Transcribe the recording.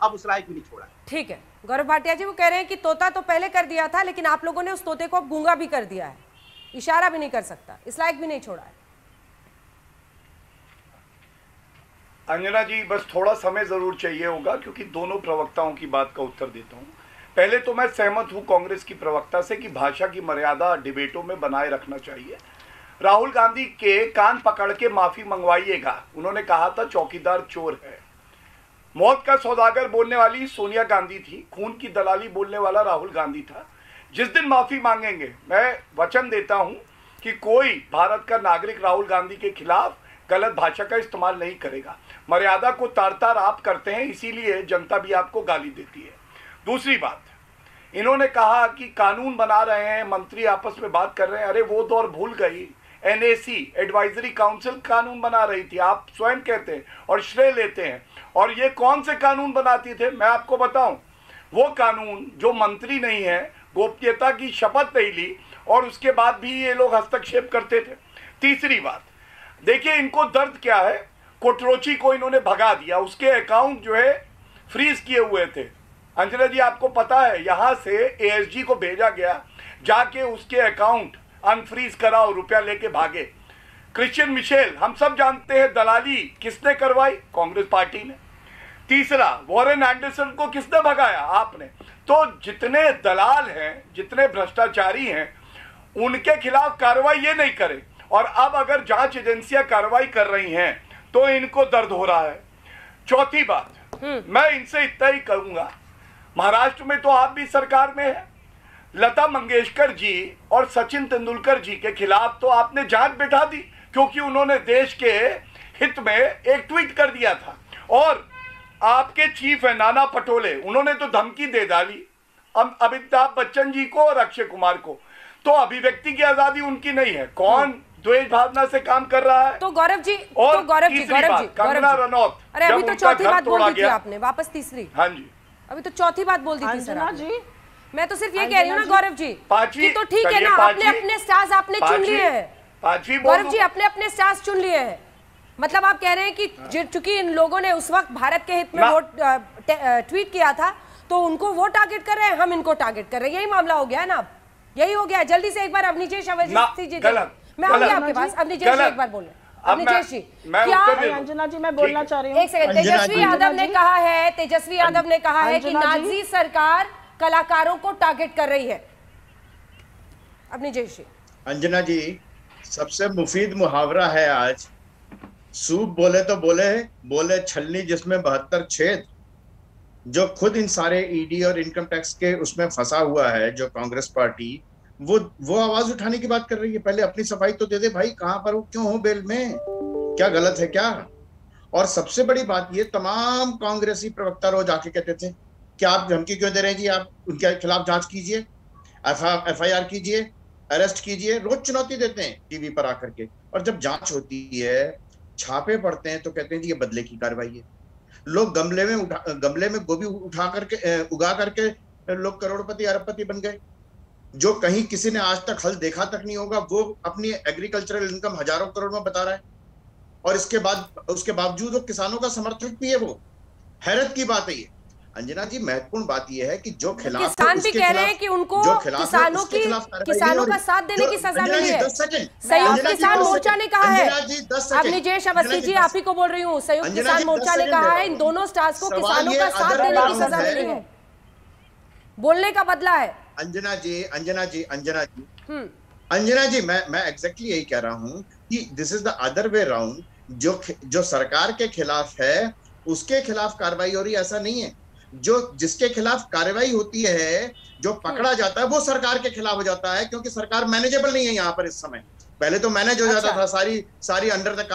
अब उस लायक भी नहीं छोड़ा। ठीक है गौरव भाटिया जी, वो कह रहे हैं कि तोता तो पहले कर दिया था, लेकिन आप लोगों ने उस तोते को अब गूंगा भी कर दिया है, इशारा भी नहीं कर सकता, इस लायक भी नहीं छोड़ा है। अंजना जी, बस थोड़ा समय जरूर चाहिए होगा, क्योंकि दोनों प्रवक्ताओं की बात का उत्तर देता हूं। पहले तो मैं सहमत हूं कांग्रेस की प्रवक्ता से कि भाषा की मर्यादा डिबेटों में बनाए रखना चाहिए। राहुल गांधी के कान पकड़ के माफी मंगवाइएगा, उन्होंने कहा था चौकीदार चोर है। मौत का सौदागर बोलने वाली सोनिया गांधी थी, खून की दलाली बोलने वाला राहुल गांधी था। जिस दिन माफी मांगेंगे, मैं वचन देता हूं कि कोई भारत का नागरिक राहुल गांधी के खिलाफ गलत भाषा का इस्तेमाल नहीं करेगा। मर्यादा को तार तार आप करते हैं, इसीलिए जनता भी आपको गाली देती है। दूसरी बात, इन्होंने कहा कि कानून बना रहे हैं, मंत्री आपस में बात कर रहे हैं। अरे वो दौर भूल गई, एनएसी एडवाइजरी काउंसिल कानून बना रही थी, आप स्वयं कहते हैं और श्रेय लेते हैं। और ये कौन से कानून बनाती थे, मैं आपको बताऊं, वो कानून जो मंत्री नहीं है, गोपनीयता की शपथ नहीं ली, और उसके बाद भी ये लोग हस्तक्षेप करते थे। तीसरी बात, देखिए इनको दर्द क्या है, कोटरोची को इन्होंने भगा दिया, उसके अकाउंट जो है फ्रीज किए हुए थे। अंजना जी, आपको पता है, यहां से एएसजी को भेजा गया, जाके उसके अकाउंट अनफ्रीज कराओ, रुपया लेके भागे। क्रिश्चियन मिशेल, हम सब जानते हैं दलाली किसने करवाई, कांग्रेस पार्टी ने। तीसरा, वॉरेन एंडरसन को किसने भगाया, आपने। तो जितने दलाल हैं, जितने भ्रष्टाचारी हैं, उनके खिलाफ कार्रवाई ये नहीं करे। और अब अगर जांच एजेंसियां कार्रवाई कर रही हैं तो इनको दर्द हो रहा है। चौथी बात, मैं इनसे इतना ही कहूंगा, महाराष्ट्र में तो आप भी सरकार में है, लता मंगेशकर जी और सचिन तेंदुलकर जी के खिलाफ तो आपने जांच बिठा दी, क्योंकि उन्होंने देश के हित में एक ट्वीट कर दिया था। और आपके चीफ है नाना पटोले, उन्होंने तो धमकी दे डाली अमिताभ बच्चन जी को और अक्षय कुमार को। तो अभिव्यक्ति की आजादी उनकी नहीं है, कौन द्वेष भावना से काम कर रहा है। तो गौरव जी, और कंगना रनौत, अरे अभी तो चौथी बात बोल दी थी आपने, वापस तीसरी। हाँ जी, अभी तो चौथी बात बोल दी थी सर अंजना जी। मैं तो सिर्फ ये कह रही हूँ ना गौरव जी, पांचवी, तो ठीक है ना, अपने अपने स्टार्स आपने चुन लिए हैं। पांचवी गौरव जी, अपने अपने स्टार्स चुन लिए हैं, मतलब आप कह रहे हैं कि चूंकि इन लोगों ने उस वक्त भारत के हित में वोट ट्वीट किया था, तो उनको वो टारगेट कर रहे हैं, हम इनको टारगेट कर रहे हैं, यही मामला हो गया है ना। यही हो गया। जल्दी से एक बार अवनीश अवस्थी जी, मैं आऊंगी आपके पास। अवनीश जी एक बार बोले। अवनीश जी, क्या अंजना जी मैं बोलना चाह रही हूँ, एक सेकंड। तेजस्वी यादव ने कहा है, तेजस्वी यादव ने कहा है कि नाजी सरकार कलाकारों को टारगेट कर रही है। अवनीश जी। अंजना जी, सबसे मुफीद मुहावरा है आज, सूप बोले तो बोले छलनी जिसमें 72 छेद। जो खुद इन सारे ईडी और इनकम टैक्स के उसमें फंसा हुआ है, जो कांग्रेस पार्टी, वो आवाज उठाने की बात कर रही है। पहले अपनी सफाई तो दे दे भाई, कहां पर हो, क्यों हो बेल में, क्या गलत है क्या। और सबसे बड़ी बात ये, तमाम कांग्रेसी प्रवक्ता रोज आके कहते थे कि आप धमकी क्यों दे रहे हैं जी, आप उनके खिलाफ जांच कीजिए, FIR कीजिए, अरेस्ट कीजिए, रोज चुनौती देते हैं टीवी पर आकर के। और जब जांच होती है, छापे पड़ते हैं, तो कहते हैं जी ये बदले की कार्रवाई है। लोग गमले में गोभी उगा करके लोग करोड़पति अरबपति बन गए। जो कहीं किसी ने आज तक हल देखा तक नहीं होगा, वो अपनी एग्रीकल्चरल इनकम हजारों करोड़ में बता रहा है, और उसके बावजूद वो किसानों का समर्थक भी है। वो हैरत की बात है ये। अंजना जी, महत्वपूर्ण बात यह है कि जो खिलाफ किसान भी कह रहे हैं कि उनको किसानों का साथ देने की सजा मिली है। संयुक्त किसान मोर्चा ने कहा है, अवनीश अवस्थी जी आप ही को बोल रही हूँ, संयुक्त किसान मोर्चा ने कहा है इन दोनों स्टार्स को किसानों का साथ देने की सजा मिली है, बोलने का बदला है। अंजना जी, मैं एग्जैक्टली यही कह रहा हूं कि this is the other way round. जो सरकार के खिलाफ है उसके खिलाफ कार्रवाई हो रही है, ऐसा नहीं है। जिसके खिलाफ कार्रवाई होती है, जो पकड़ा जाता है, वो सरकार के खिलाफ हो जाता है, क्योंकि सरकार मैनेजेबल नहीं है यहाँ पर इस समय। पहले तो मैनेज हो जाता था, सारी अंडर द